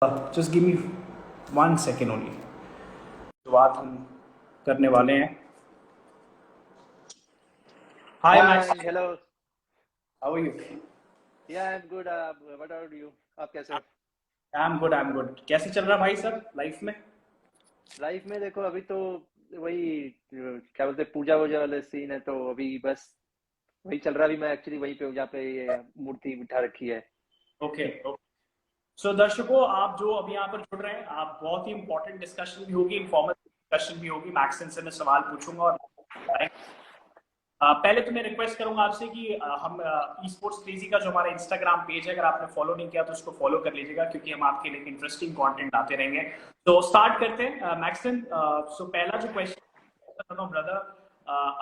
Just give me 1 second only. शुरुआत हम करने वाले हैं। Hi Max, hi hello. How are you? Yeah I am good. What are you? आप कैसे हो? I am good. कैसे चल रहा भाई सब लाइफ में? लाइफ में देखो अभी तो वही क्या बोलते हैं, पूजा वूजा वाले सीन है, तो अभी बस वही चल रहा है। अभी मैं एक्चुअली वहीं पे हूँ जहाँ पे ये मूर्ति बिठा रखी है। Okay okay. सो दर्शकों, आप जो अभी यहाँ पर जुड़ रहे हैं, आप बहुत ही इंपॉर्टेंट डिस्कशन भी होगी, इंफॉर्मल डिस्कशन भी होगी। मैक्सन से मैं सवाल पूछूंगा और पहले तो मैं रिक्वेस्ट करूंगा आपसे कि हम ई स्पोर्ट्स क्रेजी का जो हमारा इंस्टाग्राम पेज है, अगर आपने फॉलो नहीं किया तो उसको फॉलो कर लीजिएगा, क्योंकि हम आपके लिए इंटरेस्टिंग कंटेंट आते रहेंगे। तो स्टार्ट करते हैं मैक्सन। सो पहला जो क्वेश्चन ब्रदर,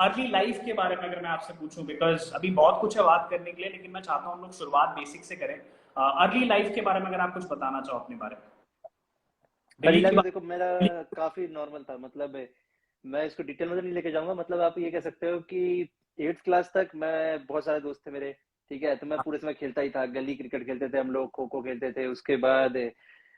अर्ली लाइफ के बारे में अगर मैं आपसे पूछूं, बिकॉज अभी बहुत कुछ है बात करने के लिए, लेकिन मैं चाहता हूं हम लोग शुरुआत बेसिक से करें। अर्ली लाइफ के बारे में अगर आप कुछ बताना चाहो अपने बारे में, अली दिल्ली की लाइफ बात। देखो मेरा काफी नॉर्मल था। मतलब मैं इसको डिटेल में तो नहीं लेके जाऊंगा। मतलब आप ये कह सकते हो कि 8th क्लास तक मैं बहुत सारे दोस्त थे मेरे। ठीक है, तो मैं पूरे समय खेलता ही था। गली क्रिकेट खेलते थे हम लोग, खो खो खेलते थे। उसके बाद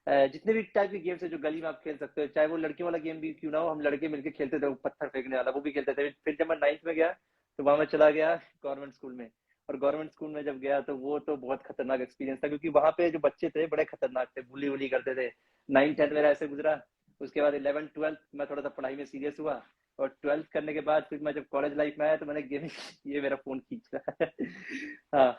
जितने भी टाइप के गेम्स है जो गली में आप खेल सकते हो, चाहे वो लड़कियों वाला गेम भी क्यों ना हो, हम लड़के मिलकर खेलते थे। वो पत्थर फेंकने वाला वो भी खेलते थे। फिर जब मैं 9th में गया तो वहां मैं चला गया गवर्नमेंट स्कूल में। और गवर्नमेंट स्कूल में जब गया तो वो तो बहुत खतरनाक एक्सपीरियंस था, क्योंकि वहां पे जो बच्चे थे बड़े खतरनाक थे, बुली वुली करते थे। 9th 10th मेरा ऐसे गुजरा। उसके बाद 11th 12th मैं थोड़ा सा पढ़ाई में सीरियस हुआ। और 12th करने के बाद फिर मैं जब कॉलेज लाइफ में आया तो मैंने गेमिंग ये मेरा फोन खींच रहा है हाँ।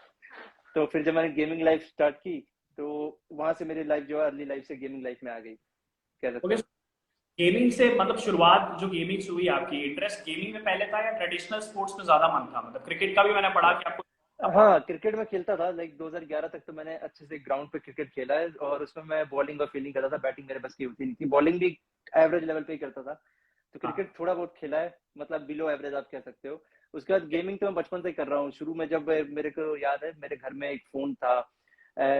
तो फिर जब मैंने गेमिंग लाइफ स्टार्ट की तो वहां से मेरी लाइफ जो है अर्ली लाइफ से गेमिंग लाइफ में आ गई, कह सकते ओके, हो। गेमिंग से मतलब शुरुआत जो गेमिंग से हुई, आपकी इंटरेस्ट गेमिंग में पहले था या ट्रेडिशनल स्पोर्ट्स में ज्यादा मन था? मतलब क्रिकेट का भी मैंने पढ़ा कि आपको बहुत। हाँ, क्रिकेट में खेलता था। लाइक 2011 तक तो मैंने अच्छे से ग्राउंड पे क्रिकेट खेला है, और उसमें मैं बॉलिंग और फील्डिंग करता था। बैटिंग मेरे बस की होती नहीं थी, बॉलिंग भी एवरेज लेवल पे ही करता था। तो हाँ, क्रिकेट थोड़ा बहुत खेला है, मतलब बिलो एवरेज आप कह सकते हो। उसके बाद गेमिंग तो मैं बचपन से ही कर रहा हूँ। शुरू में जब मेरे को याद है, मेरे घर में एक फोन था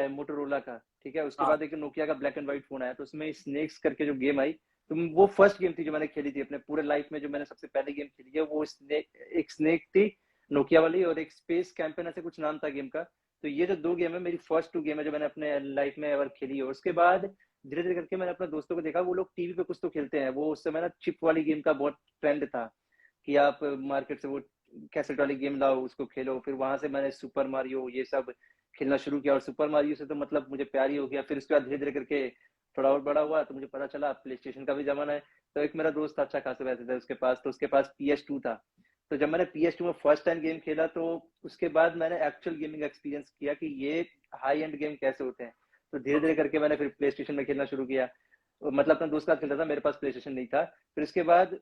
मोटोरोला का। ठीक है, उसके हाँ, बाद एक नोकिया का ब्लैक एंड व्हाइट फोन आया, तो उसमें स्नेक्स करके जो गेम आई, तो वो फर्स्ट गेम थी जो मैंने खेली थी अपने पूरे लाइफ में। जो मैंने सबसे पहले गेम खेली है वो एक स्नेक थी नोकिया वाली, और एक स्पेस कैंपेन ऐसे कुछ नाम था गेम का। तो ये जो दो गेम है मेरी फर्स्ट 2 गेम है जो मैंने अपने लाइफ में एवर खेली है। उसके बाद धीरे धीरे करके मैंने अपने दोस्तों को देखा, वो लोग टीवी पे कुछ तो खेलते हैं। वो उस समय ना चिप वाली गेम का बहुत ट्रेंड था कि आप मार्केट से वो कैसेट वाली गेम लाओ, उसको खेलो। फिर वहां से मैंने सुपर मारियो ये सब खेलना शुरू किया, और सुपर मारियो से तो मतलब मुझे प्यार ही हो गया। फिर उसके बाद धीरे धीरे करके थोड़ा और बड़ा हुआ तो मुझे पता चला प्ले स्टेशन का भी जमाना है। तो एक मेरा दोस्त था, अच्छा खासा वैसे था उसके पास, तो उसके पास PS2 था। तो जब मैंने PS2 में फर्स्ट टाइम गेम खेला तो उसके बाद मैंने एक्चुअल गेमिंग एक्सपीरियंस किया कि ये हाई एंड गेम कैसे होते हैं। तो धीरे धीरे ओके, करके मैंने फिर प्ले स्टेशन में खेलना शुरू किया। मतलब अपने दोस्त का खेलता था, मेरे पास प्ले स्टेशन नहीं था। फिर उसके बाद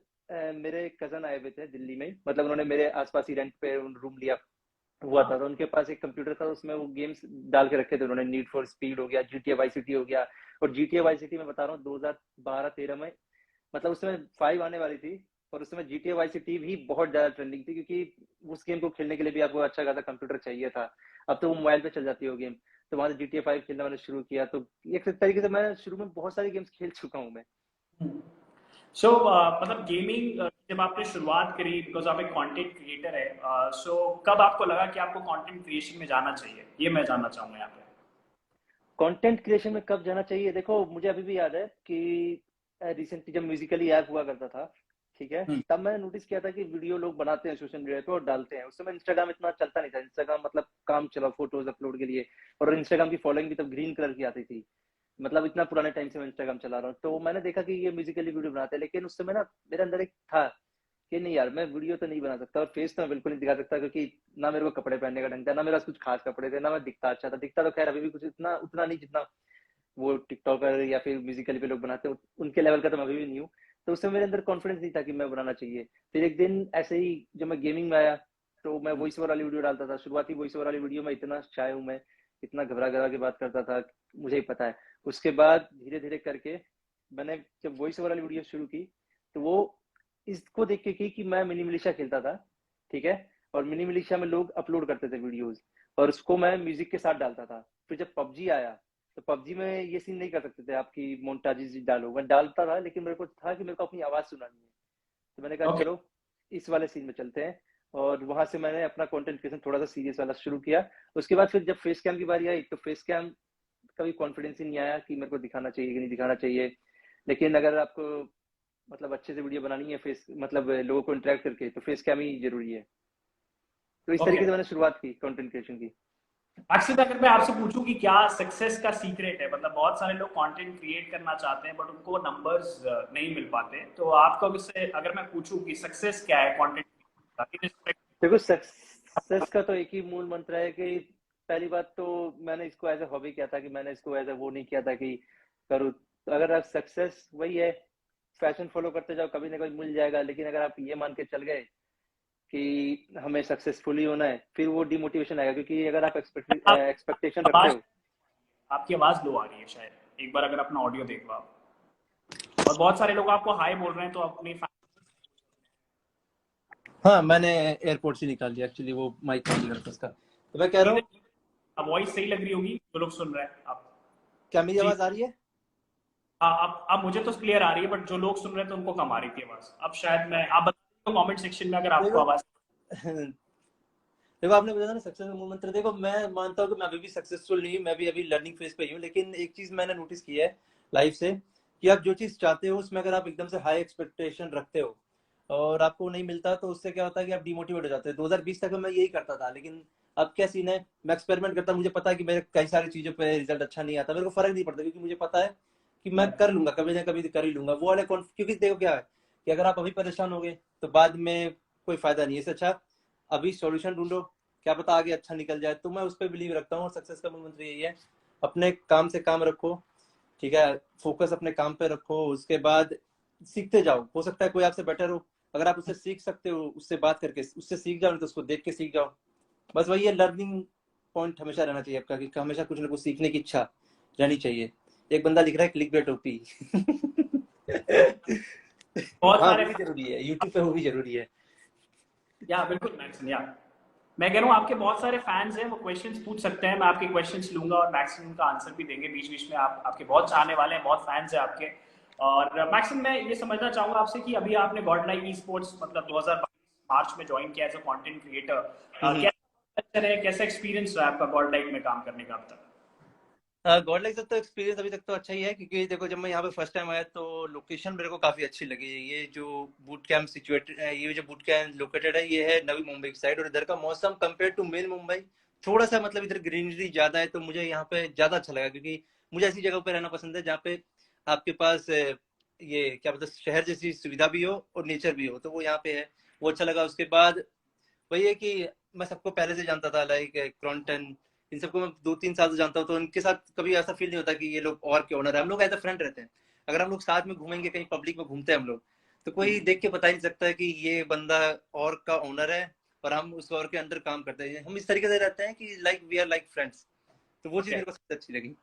मेरे कजन आए हुए थे दिल्ली में, मतलब उन्होंने मेरे आसपास ही रेंट पे रूम लिया हुआ था। हाँ, तो उनके पास एक कंप्यूटर था, उसमें वो गेम्स डाल के रखे थे उन्होंने। नीड फॉर स्पीड हो गया, GTA वाई सिटी हो गया। और GTA वाई सिटी मैं बता रहा हूँ 2012-13 में, मतलब उस समय 5 आने वाली थी। और उस समय GTA वाई सिटी भी बहुत ज्यादा ट्रेंडिंग थी, क्योंकि उस गेम को खेलने के लिए भी आपको अच्छा खासा कंप्यूटर चाहिए था। अब तो वो मोबाइल पे चल जाती है वो गेम। तो वहां से GTA 5 खेलना मैंने शुरू किया। तो एक तरीके से मैं शुरू में बहुत सारी गेम्स खेल चुका हूँ मैं। सो मतलब गेमिंग जब आपने शुरुआत करी, बिकॉज आप एक कंटेंट क्रिएटर है, सो कब आपको लगा कि आपको कंटेंट क्रिएशन में जाना चाहिए, ये मैं जानना चाहूंगा यहाँ पे। कंटेंट क्रिएशन में कब जाना चाहिए, देखो मुझे अभी भी याद है कि रिसेंटली जब म्यूजिकली ऐप हुआ करता था, ठीक है, हम्म, तब मैंने नोटिस किया था कि वीडियो लोग बनाते हैं सोशल मीडिया पे और डालते हैं। उस समय इंस्टाग्राम इतना चलता नहीं था। इंस्टाग्राम मतलब काम चला फोटोज अपलोड के लिए। और इंस्टाग्राम की फॉलोइंग भी तब ग्रीन कलर की आती थी। मतलब इतना पुराने टाइम से मैं इंस्टाग्राम चला रहा हूँ, तो मैंने देखा कि ये म्यूजिकली वीडियो बनाते हैं। लेकिन उस समय ना मेरे अंदर एक था कि नहीं यार, मैं वीडियो तो नहीं बना सकता, और फेस तो मैं बिल्कुल नहीं दिखा सकता, क्योंकि ना मेरे को कपड़े पहनने का ढंग था, ना मेरे पास कुछ खास कपड़े थे, ना मैं दिखता अच्छा था। दिखता तो खैर अभी भी कुछ इतना उतना नहीं जितना वो टिकटॉकर या फिर म्यूजिकली पे लोग बनाते हैं, उनके लेवल का तो मैं अभी भी नहीं हूँ। तो उससे मेरे अंदर कॉन्फिडेंस नहीं था कि मैं बनाना चाहिए। फिर एक दिन ऐसे ही जब मैं गेमिंग में आया तो मैं वॉइस ओवर वाली वीडियो डालता था। शुरुआती वॉइस ओवर वाली वीडियो में इतना शाय हूँ मैं, इतना घबरा घबरा के बात करता था, मुझे ही पता है। उसके बाद धीरे धीरे करके मैंने जब वॉइस ओवर वाली वीडियो शुरू की तो वो इसको देख के की कि मैं मिनी मिलिशिया खेलता था, ठीक है। और मिनी मिलिशिया में लोग अपलोड करते थे वीडियोस, और उसको मैं म्यूजिक के साथ डालता था। फिर जब पबजी आया तो पबजी में ये सीन नहीं कर सकते थे आपकी मोन्टाजेस डालो, मैं डालता था, लेकिन मेरे को था कि मेरे को अपनी आवाज सुनानी है। तो मैंने कहा ओके, चलो इस वाले सीन में चलते हैं। और वहां से मैंने अपना कंटेंट क्रिएशन थोड़ा सा सीरियस वाला शुरू किया। उसके बाद फिर जब फेस कैम की बारी आई तो फेस कैम कभी कॉन्फिडेंस ही नहीं आया कि मेरे को दिखाना चाहिए कि नहीं दिखाना चाहिए। लेकिन अगर आपको मतलब अच्छे से वीडियो बनानी है फेस मतलब लोगों को इंटरेक्ट करके, तो फेस कैम ही जरूरी है। तो इस ओके, तरीके से मैंने शुरुआत की कंटेंट क्रिएशन की। अक्सर अगर मैं आपसे पूछूं कि क्या सक्सेस का सीक्रेट है, मतलब बहुत सारे लोग कंटेंट क्रिएट करना चाहते हैं बट उनको नंबर्स नहीं मिल पाते, तो आपको इससे अगर मैं पूछूं कि सक्सेस क्या है कंटेंट का, इन रिस्पेक्ट। देखो सक्सेस का तो एक ही मूल मंत्र है कि पहली बात तो मैंने इसको एज ए हॉबी किया था, कि मैंने इसको एज ए वो नहीं किया था कि करूँ। तो अगर आप सक्सेस वही है, फैशन फॉलो करते जाओ, कभी ना कभी मिल जाएगा। लेकिन अगर आप ये मान के चल गए कि हमें सक्सेसफुली होना है, फिर वो डिमोटिवेशन आएगा, क्योंकि अगर आप एक्सपेक्टेशन रखते आवाज, हो। आपकी आवाज लो आ रही है शायद, एक बार अगर अपना ऑडियो देख लो आप। और बहुत सारे लोग आपको हाई बोल रहे हैं, तो अपनी हाँ, मैंने एयरपोर्ट से निकाल लिया एक्चुअली, वो माइक नहीं लग रहा उसका। तो मैं कह रहा हूँ, वॉइस सही लग रही होगी जो लोग सुन रहे हैं आप। क्या मेरी जी, आवाज आ रही है? हाँ, अब मुझे तो क्लियर आ रही है, बट जो लोग सुन रहे थे उनको कम आ रही थी आवाज। अब शायद मैं, आप बताओ कमेंट सेक्शन में अगर आपको देखो आवाज। देखो, आपने बताया ना सक्सेस का मूल मंत्र। देखो, मैं मानता हूँ कि मैं अभी भी सक्सेसफुल नहीं हूँ, मैं भी अभी लर्निंग फेज पे ही हूँ। लेकिन एक चीज मैंने नोटिस की है लाइफ से, कि आप जो चीज चाहते हो उसमें अगर आप एकदम से हाई एक्सपेक्टेशन रखते हो और आपको नहीं मिलता, तो उससे क्या होता है कि आप डिमोटिवेट हो जाते हो। 2020 तक मैं यही करता था, लेकिन अब क्या सीन है, मैं एक्सपेरिमेंट करता, मुझे पता है कि मेरे कई सारी चीजों पे रिजल्ट अच्छा नहीं आता, मेरे को फर्क नहीं पड़ता, क्योंकि मुझे पता है कि मैं कर लूंगा, कभी ना कभी कर ही लूंगा वो वाले क्योंकि देखो क्या है कि अगर आप अभी परेशान हो गए तो बाद में कोई फायदा नहीं है। इससे अच्छा अभी सॉल्यूशन ढूंढो, क्या पता आगे अच्छा निकल जाए। तो मैं उस पर बिलीव रखता हूँ, और सक्सेस का मूल मंत्र यही है, अपने काम से काम रखो, ठीक है, फोकस अपने काम पे रखो, उसके बाद सीखते जाओ। हो सकता है कोई आपसे बेटर हो, अगर आप उससे सीख सकते हो, उससे बात करके उससे सीख जाओ, नहीं तो उसको देख के सीख जाओ। बस वही है, लर्निंग पॉइंट हमेशा रहना चाहिए आपका, कि हमेशा कुछ ना कुछ सीखने की इच्छा रहनी चाहिए। एक बंदा लिख रहा है क्लिक बेट ओपी। बहुत हाँ, सारे वो भी जरूरी है, यूट्यूब पे वो भी जरूरी है। या बिल्कुल मैक्सिम, या मैं कह रहा हूँ आपके बहुत सारे फैंस हैं, वो क्वेश्चंस पूछ सकते हैं, मैं आपके क्वेश्चंस लूंगा और मैक्सिमम का आंसर भी देंगे बीच बीच में। आप, आपके बहुत चाहने वाले हैं, बहुत फैंस हैं आपके। और मैक्सिम, मैं ये समझना चाहूंगा आपसे कि अभी आपने गॉड लाइक ई स्पोर्ट्स मतलब 2022 मार्च में ज्वाइन किया एज अ कंटेंट क्रिएटर। कैसा है, कैसा एक्सपीरियंस रहा है आपका गॉड लाइक में काम करने का अब तक? गॉड लाइक तो एक्सपीरियंस अभी तक तो अच्छा ही है, क्योंकि देखो जब मैं यहाँ पे फर्स्ट टाइम आया तो लोकेशन मेरे को काफी अच्छी लगी। ये जो बूट कैंप सिचुएटेड है, ये जो बूट कैंप लोकेटेड है, ये है नवी मुंबई की साइड। और इधर का मौसम कंपेयर टू मेन मुंबई थोड़ा सा मतलब इधर ग्रीनरी ज्यादा है, तो मुझे यहाँ पे ज्यादा अच्छा लगा, क्योंकि मुझे ऐसी जगह पे रहना पसंद है जहाँ पे आपके पास ये क्या बोलते हैं, शहर जैसी सुविधा भी हो और नेचर भी हो, तो वो यहाँ पे है, वो अच्छा लगा। उसके बाद वही है कि मैं सबको पहले से जानता था, लाइक क्रॉन्टन, इन सबको मैं 2-3 साल से जानता हूँ, तो उनके साथ कभी ऐसा फील नहीं होता कि ये लोग और के ओनर है। हम लोग एज अ फ्रेंड रहते हैं। अगर हम लोग साथ में घूमेंगे, कहीं पब्लिक में घूमते हैं हम लोग, तो कोई देख के बता ही नहीं सकता है कि ये बंदा और का ओनर है और हम उस और के अंडर काम करते हैं। हम इस तरीके से रहते हैं कि like we are like friends. तो वो चीज ओके, मेरे को सबसे अच्छी लगी।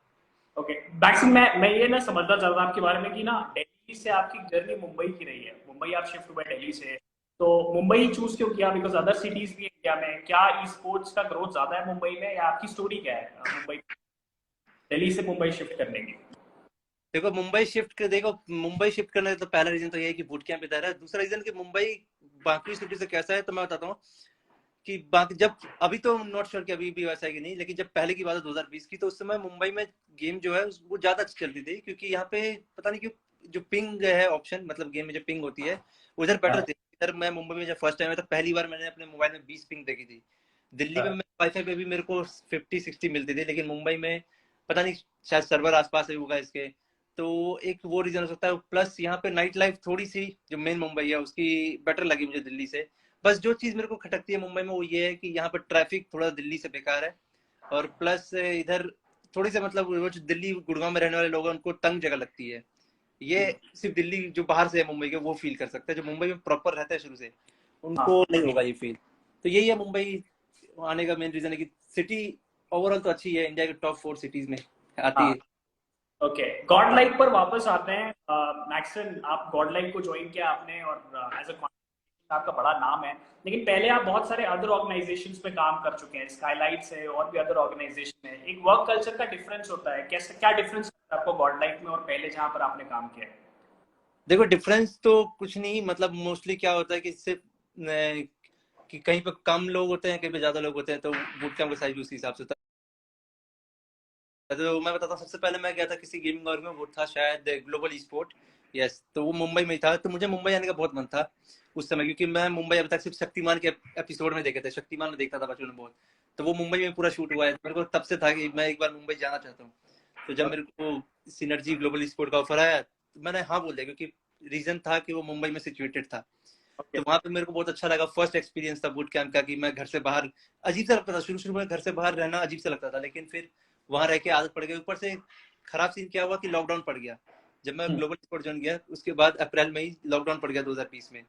ओके मैक्सिम, मैं ये ना समझना चाह रहा था आपके बारे में कि ना दिल्ली से आपकी जर्नी मुंबई की रही है, मुंबई आप शिफ्ट हुए दिल्ली से, तो मुंबई चूज क्यों किया? बिकॉज अदर सिटीज भी इंडिया में, क्या ई स्पोर्ट्स का ग्रोथ ज्यादा है मुंबई में, या आपकी स्टोरी क्या है मुंबई, दिल्ली से मुंबई शिफ्ट करने की? देखो मुंबई शिफ्ट करने का तो पहला रीजन तो ये है कि बूट कैंप इधर है। दूसरा रीजन कि मुंबई बाकी सिटी से कैसा है, तो मैं बताता हूँ कि बाकी जब अभी तो नॉट श्योर कि अभी भी वैसा है कि नहीं, लेकिन जब पहले की बात है 2020 की, तो उस समय मुंबई में गेम जो है वो ज्यादा अच्छी चलती थी, क्योंकि यहाँ पे पता नहीं क्यों जो पिंग है ऑप्शन, मतलब गेम में जो पिंग होती है उधर बेटर थी। इधर मैं मुंबई में जब फर्स्ट टाइम आया था, पहली बार मैंने अपने मोबाइल में 20 पिंग देखी थी। दिल्ली में वाईफाई पे भी मेरे को 50-60 मिलती थी, लेकिन मुंबई में पता नहीं, शायद सर्वर आसपास ही होगा इसके। तो एक वो रीजन हो सकता है, प्लस यहाँ पे नाइट लाइफ थोड़ी सी जो मेन मुंबई है उसकी बेटर लगी मुझे दिल्ली से। बस जो चीज मेरे को खटकती है मुंबई में वो ये है कि यहाँ पर ट्रैफिक थोड़ा दिल्ली से बेकार है, और प्लस इधर थोड़ी सी मतलब वो जो दिल्ली गुड़गांव में रहने वाले लोग हैं उनको तंग जगह लगती है। ये सिर्फ दिल्ली जो बाहर से है मुंबई के वो फील कर सकते हैं, जो मुंबई में प्रॉपर रहते हैं शुरू से उनको हाँ, नहीं होगा ये फील। तो यही है मुंबई आने का मेन रीजन है कि सिटी ओवरऑल तो अच्छी है, इंडिया के टॉप 4 सिटीज में आती हाँ, है। ओके, गॉड लाइक पर वापस आते हैं। मैक्सन, आप गॉड लाइक को ज्वाइन किया आपने और एज अ आपका बड़ा नाम है, लेकिन पहले आप बहुत सारे अदर ऑर्गेनाइजेशंस में काम कर चुके हैं, स्काईलाइट्स है और भी अदर ऑर्गेनाइजेशन है। एक वर्क कल्चर का डिफरेंस होता है, कैसे, क्या डिफरेंस है आपको गॉड लाइक में और पहले जहां पर आपने काम किया है? देखो डिफरेंस तो कुछ नहीं, मतलब मोस्टली क्या होता है कि सिर्फ कि कहीं पे कम लोग होते हैं, कहीं पे ज्यादा लोग होते हैं, तो बूट कैंप का साइज उसी हिसाब से होता है। तो मैं बताता हूँ, सबसे पहले मैं गया था किसी गेमिंग ऑर्ग में, वो था शायद ग्लोबल ई स्पोर्ट। यस, तो वो मुंबई में ही था। तो मुझे मुंबई आने का बहुत मन था उस समय, क्योंकि मैं मुंबई अभी तक सिर्फ शक्तिमान के एपिसोड में देखे थे, शक्तिमान में देखता था बचपन में बहुत। तो वो मुंबई में पूरा शूट हुआ है, मेरे को तब से था कि मैं एक बार मुंबई जाना चाहता हूँ। तो जब मेरे को सिनर्जी ग्लोबल ई स्पोर्ट का ऑफर आया, तो मैंने हाँ बोल दिया, क्योंकि रीजन था कि वो मुंबई में सिचुएटेड था। तो वहां पे मेरे को बहुत अच्छा लगा, फर्स्ट एक्सपीरियंस था बूट कैंप का, कि मैं घर से बाहर, अजीब सा लगता था शुरू शुरू में, घर से बाहर रहना अजीब सा लगता था, लेकिन फिर वहां रह के आदत पड़ गई। ऊपर से खराब सीन क्या हुआ कि लॉकडाउन पड़ गया। जब मैं ग्लोबल स्पोर्ट ज्वाइन किया उसके बाद अप्रैल में ही लॉकडाउन पड़ गया 2020 में।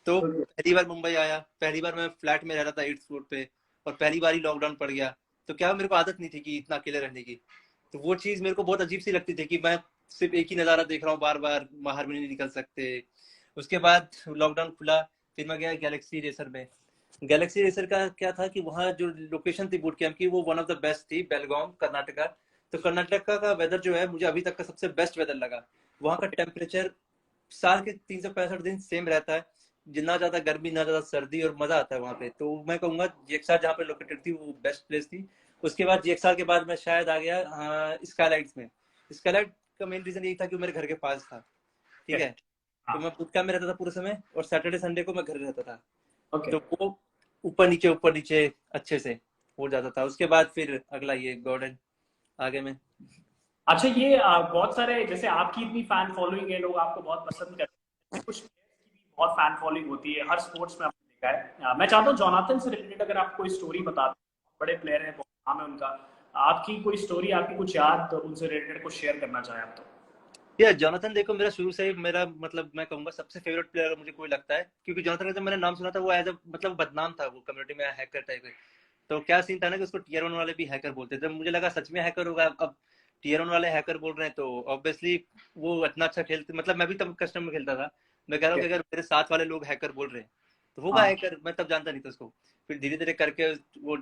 तो पहली बार मुंबई आया, पहली बार मैं फ्लैट में रह रहा था 8th फ्लोर पे, और पहली बार ही लॉकडाउन पड़ गया। तो क्या मेरे को आदत नहीं थी कि इतना अकेले रहने की। तो वो चीज मेरे को बहुत अजीब सी लगती थी कि मैं सिर्फ एक ही नजारा देख रहा हूँ बार बार, बाहर भी नहीं निकल सकते। उसके बाद लॉकडाउन खुला, फिर मैं गया गैलेक्सी रेसर में। गैलेक्सी रेसर का क्या था कि वहाँ जो लोकेशन थी बूट कैंप की, वो वन ऑफ द बेस्ट थी, बेलगाम कर्नाटका। तो कर्नाटका का वेदर जो है, मुझे अभी तक का सबसे बेस्ट वेदर लगा। वहाँ का टेम्परेचर साल के 365 दिन सेम रहता है, ना ज्यादा गर्मी ना ज्यादा सर्दी, और मजा आता है वहाँ पे। तो मैं कहूंगा जीएक्सआर जहाँ पे लोकेटेड थी वो बेस्ट प्लेस थी। उसके बाद जीएक्सआर के बाद मैं शायद आ गया स्काईलाइट्स में। स्काईलाइट का मेन रीजन यही था कि वो मेरे घर के पास था, ठीक है। तो मैं बूट कैंप में रहता था पूरे समय, और सैटरडे संडे को मैं घर रहता था। तो वो ऊपर नीचे अच्छे से हो जाता था। उसके बाद फिर अगला ये गॉर्डन आगे में। अच्छा, ये बहुत सारे, जैसे आपकी इतनी फैन फॉलोइंग है, लोग आपको बहुत पसंद करते हैं, कुछ प्लेयर्स की भी बहुत फैन फॉलोइंग होती है हर स्पोर्ट्स में, आपने देखा है। मैं चाहता हूँ जोनाथन से रिलेटेड अगर आप कोई स्टोरी बता दें, बड़े प्लेयर हैं, बहुत नाम है उनका, आपकी कोई स्टोरी, आपकी कुछ याद उनसे रिलेटेड को शेयर करना चाहें आप तो। यार जोनाथन देखो, मेरा शुरू से ही मेरा मतलब मैं कहूंगा सबसे फेवरेट प्लेयर मुझे कोई लगता है, क्योंकि जोनाथन का जब मैंने नाम सुना था वो एज अ मतलब बदनाम था वो कम्युनिटी में, हैकर टाइप है। तो क्या सीन था ना कि उसको टीयर 1 वाले भी हैकर बोलते थे। मुझे लगा सच में हैकर होगा। अब टीयर 1 वाले हैकर बोल रहे हैं तो ऑब्वियसली वो इतना अच्छा खेलते, मतलब मैं भी तब कस्टम में खेलता था। मैं कह रहा हूँ कि अगर मेरे साथ वाले लोग हैकर बोल रहे हैं तो होगा हाँ, हैकर। मैं तब जानता नहीं था उसको। फिर धीरे धीरे करके वो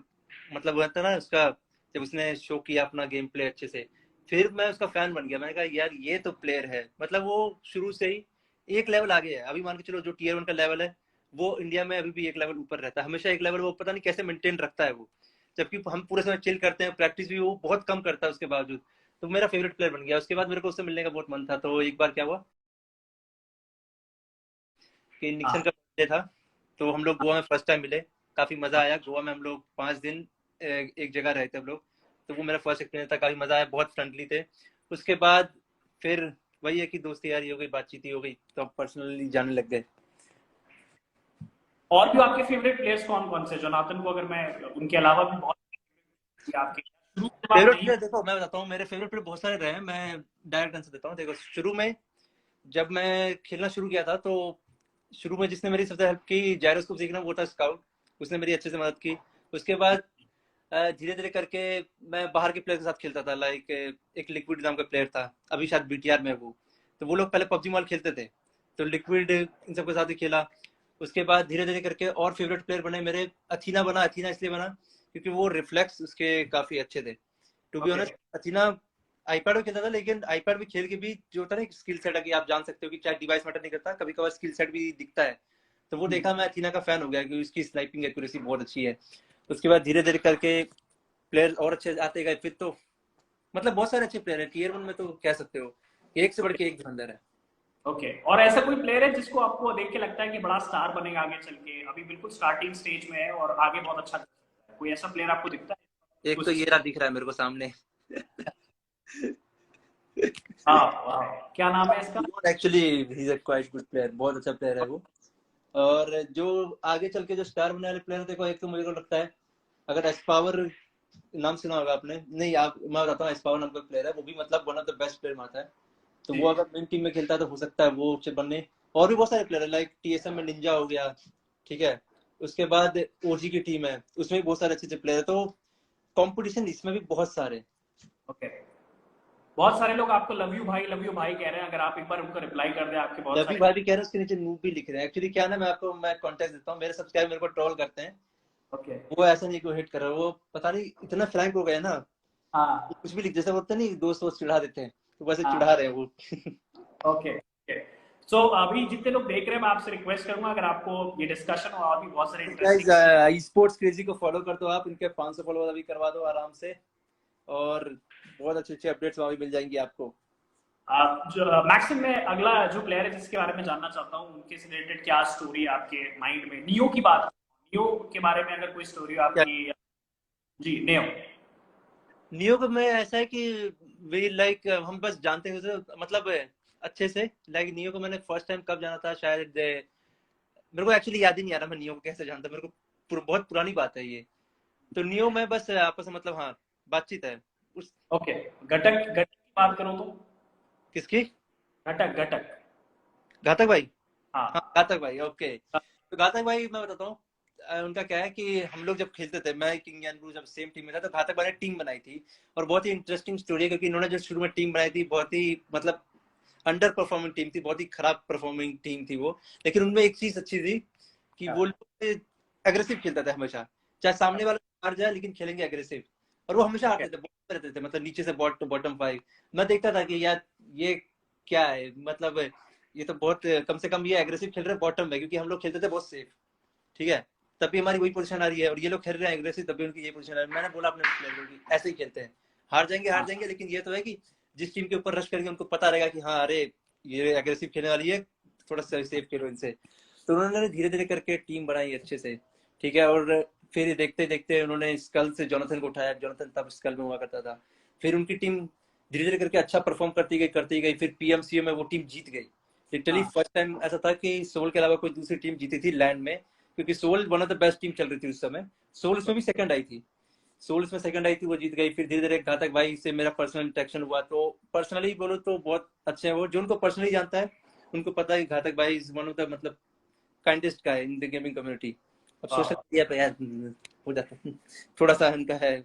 मतलब होता ना उसका, जब उसने शो किया अपना गेम प्ले अच्छे से, फिर मैं उसका फैन बन गया। मैंने कहा यार ये तो प्लेयर है, मतलब वो शुरू से ही एक लेवल आगे है। अभी मान के चलो जो टीयर 1 का लेवल है, वो इंडिया में अभी भी एक लेवल ऊपर रहता है, हमेशा एक लेवल, वो पता नहीं कैसे मेंटेन रखता है वो। जबकि हम पूरे समय चिल करते हैं, प्रैक्टिस भी वो बहुत कम करता है उसके बावजूद। तो मेरा फेवरेट प्लेयर बन गया। उसके बाद मेरे को उससे मिलने का बहुत मन था। तो एक बार क्या हुआ कि निक्सन हाँ, का बर्थडे था, तो हम लोग गोवा में फर्स्ट टाइम मिले। काफी मजा आया। गोवा में हम लोग 5 दिन एक जगह रहे थे हम लोग। तो वो मेरा फर्स्ट एक्सपीरियंस था, काफी मजा आया, बहुत फ्रेंडली थे। उसके बाद फिर वही है कि दोस्ती यारी हो गई, बातचीत हो गई, तो अब पर्सनली जाने लग गए। और भी आपके फेवरेट प्लेयर्स कौन कौन से, जोनाथन को अगर मैं, उनके अलावा भी बहुत आपके शुरू से जब आप फेवरेट नहीं। प्लेयर देखो मैं बताता हूँ, मेरे फेवरेट प्लेयर बहुत सारे रहे हैं। मैं डायरेक्ट आंसर देता हूँ। देखो शुरू में जब मैं खेलना शुरू किया था, तो शुरू में जिसने मेरी सबसे हेल्प की जायरोस्कोप सीखना, वो था स्काउट। उसने मेरी अच्छे से मदद की। उसके बाद धीरे धीरे करके मैं बाहर के प्लेयर के साथ खेलता था। लाइक एक लिक्विड नाम का प्लेयर था, अभी शायद बीटीआर में है वो। तो वो लोग पहले पबजी मॉल खेलते थे, तो लिक्विड इन सबके साथ ही खेला। उसके बाद धीरे धीरे करके और फेवरेट प्लेयर बने मेरे। अथीना बना। अथीना इसलिए बना क्योंकि वो रिफ्लेक्स उसके काफी अच्छे थे। To be okay, honest Athena iPad में खेलता था, लेकिन आईपैड में खेल के भी जो होता है ना स्किल सेट है, कि आप जान सकते हो कि चाहे डिवाइस मैटर नहीं करता, कभी कभार स्किल सेट भी दिखता है। तो वो देखा, मैं अथीना का फैन हो गया क्योंकि उसकी स्नाइपिंग एक्यूरेसी बहुत अच्छी है। उसके बाद धीरे धीरे करके प्लेयर और अच्छे आते गए। फिर तो मतलब बहुत सारे अच्छे प्लेयर हैं टीयर 1 में, तो कह सकते हो एक से बढ़ के एक धुरंधर है। ओके। और ऐसा कोई प्लेयर है जिसको आपको देख के लगता है कि बड़ा स्टार बनेगा आगे चल के, अभी बिल्कुल स्टार्टिंग स्टेज में है और आगे बहुत अच्छा कर सकता है, कोई ऐसा प्लेयर आपको दिखता है एक तो उस। ये रहा दिख रहा है मेरे को सामने। हाँ, वाह, क्या नाम है इसका? Actually he is a quite good player, बहुत अच्छा प्लेयर है वो। और जो आगे चल के जो स्टार बनने वाले प्लेयर देखो, एक तो मुझे को लगता है, अगर एस्पावर नाम सुना होगा आपने, नहीं आप, मैं बताता हूँ, एस्पावर नाम का प्लेयर है, वो भी मतलब one of the best player में आता है। तो वो जी। अगर मेन टीम में खेलता है तो हो सकता है वो बनने। और भी बहुत सारे प्लेयर है, लाइक टीएसएम में निंजा हो गया, ठीक है। उसके बाद ओजी की टीम है, उसमें भी बहुत सारे अच्छे अच्छे प्लेयर है। तो कंपटीशन इसमें भी बहुत सारे। ओके, बहुत सारे लोग आपको लव यू भाई कह रहे हैं, अगर आप एक बार उनको रिप्लाई कर दें, आपके बहुत रवि सारे। भाई भी कह रहे हैं, उसके नीचे नूब भी लिख रहे हैं। एक्चुअली क्या ना, मैं कॉन्टेक्ट देता हूँ, मेरे सब्सक्राइबर मेरे को ट्रोल करते हैं। ओके। वो ऐसा नहीं को हिट कर रहा है, वो पता नहीं इतना फ्रैंक हो गया ना, हाँ, कुछ भी लिख, जैसे होता नहीं दोस्त दोस्त चिढ़ा देते हैं, तो वैसे हाँ। चिढ़ा रहे हैं वो। Okay, okay. सो अभी जितने लोग देख रहे हैं, मैं आपसे रिक्वेस्ट करूंगा, अगर आपको ये डिस्कशन और भी बहुत सारे guys interesting. E sports crazy को फॉलो कर दो आप, इनके 500 फॉलोअर अभी करवा दो आराम से। और बहुत अच्छे अच्छे अपडेट्स वहाँ भी मिल जाएंगे आपको। मैक्सिम में अगला जो प्लेयर है जिसके बारे में जानना चाहता हूँ, उनके से रिलेटेड क्या स्टोरी है आपके माइंड में? नियो की बात, नियो के बारे में अगर कोई स्टोरी हो क्या आपकी। जी नियो। नियो को मैं ऐसा है कि वी लाइक हम बस जानते हैं उसे, मतलब अच्छे से। लाइक नियो को मैंने फर्स्ट टाइम कब जाना था शायद, मेरे को एक्चुअली याद ही नहीं आ रहा मैं नियो को कैसे जानता, मेरे को बहुत पुरानी बात है ये। तो नियो में बस आपस में मतलब हाँ बातचीत है उस। ओके, घटक घटक की बात करो तो। किसकी? घटक घटक। घातक भाई। हाँ हाँ। घातक भाई, ओके। तो घातक भाई मैं बताता हूँ, उनका क्या है कि हम लोग जब खेलते थे, मैं किंग एंड ब्रू जब सेम टीम में था, तो घातक भाई ने टीम बनाई थी। और बहुत ही इंटरेस्टिंग स्टोरी है, क्योंकि इन्होंने जो शुरू में टीम बनाई थी बहुत ही मतलब अंडर परफॉर्मिंग टीम थी, बहुत ही खराब परफॉर्मिंग टीम थी वो। लेकिन उनमें एक चीज अच्छी थी कि वो लोग एग्रेसिव खेलता था हमेशा, चाहे सामने वाला हार जाए लेकिन खेलेंगे एग्रेसिव। और वो हमेशा हारते थे, बॉटम रहते थे, मतलब नीचे से बॉटम 5। मैं देखता था कि यार ये क्या है, मतलब ये तो बहुत कम से कम ये एग्रेसिव खेल रहे हैं बॉटम में, क्योंकि हम लोग खेलते थे बहुत सेफ, ठीक है। तभी हमारी वही पोजीशन आ रही है, और ये लोग खेल रहे हैं एग्रेसिव, तभी उनकी ये पोजीशन आ रही है। मैंने बोला अपने प्लेयर को कि ऐसे ही खेलते हैं, हार जाएंगे, लेकिन ये तो है कि जिस टीम के ऊपर रश करेंगे उनको पता रहेगा कि हाँ अरे ये एग्रेसिव खेलने वाली है, थोड़ा सा सेफ खेलो इनसे। तो उन्होंने धीरे धीरे करके टीम बनाई अच्छे से, ठीक है। और फिर देखते देखते उन्होंने स्कल से जोनाथन को उठाया, जोनाथन तब स्कल में हुआ करता था। फिर उनकी टीम धीरे धीरे करके अच्छा परफॉर्म करती गई। फिर पीएमसीओ में वो टीम जीत गई। लिटरली फर्स्ट टाइम ऐसा था कि सोल के अलावा कोई दूसरी टीम जीती थी लैंड में, क्योंकि Soul one of the best team चल रही थी उस समय। सोल उसमें भी सेकंड आई थी, वो जीत गई। फिर धीरे धीरे घातक भाई से मेरा पर्सनल इंटरेक्शन हुआ, तो पर्सनली बोलो तो बहुत अच्छे हैं वो। जो उनको पर्सनली जानता है उनको पता है कि घातक भाई इज वन ऑफ द मतलब kindest guy in the gaming community. अब सोशल मीडिया पे यार हो जाता है थोड़ा सा उनका है।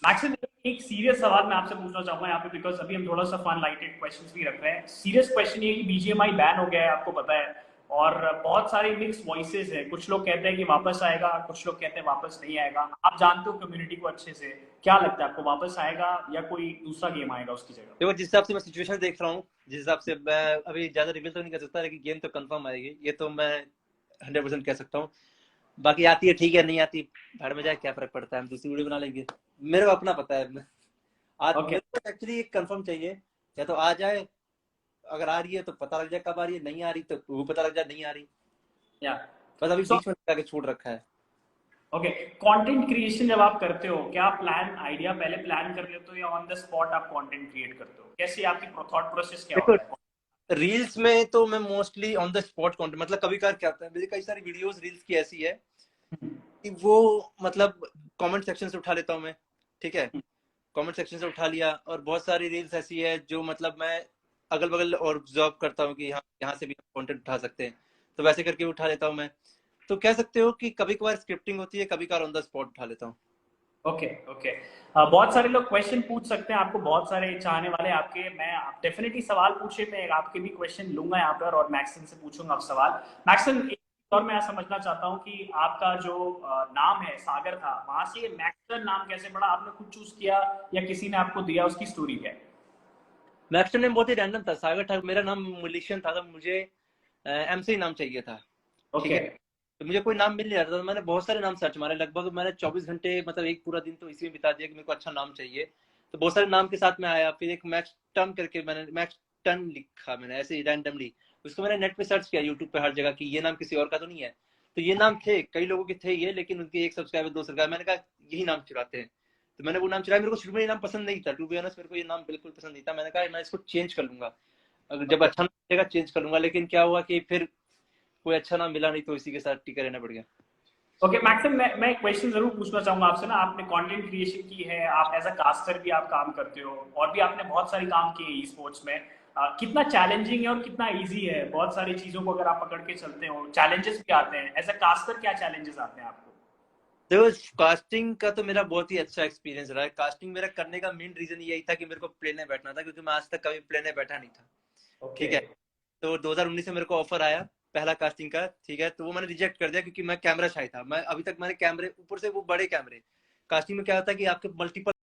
मैक्सिम, एक सीरियस सवाल मैं आपसे पूछना चाहूंगा यहाँ पे, बिकॉज अभी हम थोड़ा सा फन लाइटेड क्वेश्चंस भी रख रहे हैं। सीरियस क्वेश्चन ये कि बीजीएमआई बैन हो गया है, आपको पता है, और बहुत सारे मिक्स वॉइसेस हैं। कुछ लोग कहते हैं कि वापस आएगा, कुछ लोग कहते हैं वापस नहीं आएगा। आप जानते हो कम्युनिटी को अच्छे से, क्या लगता है आपको, वापस आएगा या कोई दूसरा गेम आएगा उसकी जगह? देखो जिस हिसाब से मैं सिचुएशन देख रहा हूँ, जिस हिसाब से मैं अभी ज्यादा रिवील तो नहीं कर सकता, लेकिन गेम तो कंफर्म आएगी, ये तो मैं 100% कह सकता हूँ। बाकी आती है ठीक है, नहीं आती भाड़ में जाए, क्या फर्क पड़ता है, हम दूसरी वीडियो बना लेंगे। मेरे को अपना पता है। आज ओके। मेरे को एक्चुअली एक कंफर्म चाहिए, या तो आ जाए, अगर आ रही है तो पता लग जाए कब आ रही है, नहीं आ रही तो वो पता लग जाए नहीं आ रही। या बस अभी सो बीच में जाके छोड़ रखा है। ओके, कंटेंट क्रिएशन जब आप करते हो, क्या आप प्लान आइडिया पहले प्लान कर लेते हो या ऑन द स्पॉट आप कंटेंट क्रिएट करते हो? कैसी आपकी थॉट प्रोसेस क्या देखो होता है? रील्स में तो मैं mostly on the spot content, मतलब कभी कभार क्या होता है, मेरी कई सारी वीडियोस रील्स की ऐसी है कि वो मतलब कमेंट सेक्शन से उठा लेता हूँ मैं, ठीक है। कमेंट सेक्शन से उठा लिया, और बहुत सारी रील्स ऐसी है जो मतलब मैं अगल बगल और ऑब्जर्व करता हूँ कि यहाँ से भी कंटेंट उठा सकते हैं, तो वैसे करके उठा लेता हूँ मैं। तो कह सकते हो कि कभी कभार स्क्रिप्टिंग होती है, कभी कभार ऑन द स्पॉट उठा लेता हूँ। Okay okay. बहुत सारे लोग क्वेश्चन पूछ सकते हैं, आपको बहुत सारे चाहने वाले आपके, मैं आप डेफिनेटली सवाल पूछे, मैं आपके भी क्वेश्चन लूंगा यहाँ पर और मैक्सिम से पूछूंगा अब सवाल। मैक्सिम, एक और मैं समझना चाहता हूँ कि आपका जो नाम है सागर था, वहां से मैक्सन नाम कैसे पड़ा? आपने खुद चूज किया या किसी ने आपको दिया? उसकी स्टोरी क्या है? मैक्सटन नेम बहुत ही रैंडम था, सागर था मेरा नाम, मलेशियन था, तो मुझे एमसी नाम चाहिए था, ठीक ओके। है। तो मुझे कोई नाम मिल नहीं रहा था, तो मैंने बहुत सारे नाम सर्च मारे, लगभग मैंने 24 घंटे मतलब एक पूरा दिन तो इसी में बिता दिया कि मेरे को अच्छा नाम चाहिए। तो बहुत सारे नाम के साथ में आया, फिर एक मैक्स टन करके मैंने मैक्स टन लिखा, मैंने ऐसे ही रैंडमली उसको मैंने नेट पे सर्च किया, यूट्यूब पे हर जगह, कि ये नाम किसी और का तो नहीं है। तो ये नाम थे, कई लोगों के थे ये, लेकिन उनके 1 सब्सक्राइबर 2 सब्सक्राइबर, मैंने कहा यही नाम चुराते हैं। तो मैंने वो नाम चुराया। मेरे को शुरू में ये नाम पसंद नहीं था, टू बी ऑनेस्ट, मेरे को ये नाम बिल्कुल पसंद नहीं था। मैंने कहा मैं इसको चेंज कर लूंगा, अगर जब अच्छा नाम मिलेगा चेंज कर लूंगा। लेकिन क्या हुआ कि फिर कोई अच्छा नाम मिला नहीं, तो इसी के साथ टिके रहना पड़ गया। ओके मैक्सिम, मैं एक क्वेश्चन जरूर पूछना चाहूंगा आपसे ना। आपने कंटेंट क्रिएशन की है, आप एज अ कास्टर भी आप काम करते हो, और भी आपने बहुत सारी काम किए ई स्पोर्ट्स में। कितना चैलेंजिंग है और कितना इजी है? बहुत सारी चीजों को अगर आप पकड़ के चलते हो, चैलेंजेस भी आते हैं, एज अ कास्टर क्या चैलेंजेस आते हैं आपको? देखो कास्टिंग का तो मेरा बहुत ही अच्छा एक्सपीरियंस रहा है। कास्टिंग मेरा करने का मेन रीजन यही था कि मेरे को प्लेन में बैठना था, क्योंकि मैं आज तक कभी प्लेन में बैठा नहीं था, ओके। ठीक है। तो 2019 में मेरे को ऑफर आया पहला कास्टिंग का, ठीक है। तो वो मैंने रिजेक्ट कर दिया, क्योंकि मैं कैमरा शाई था। मैं अभी तक मैंने कैमरे ऊपर से वो बड़े कैमरे, कास्टिंग में क्या होता है कि आपके मल्टीपल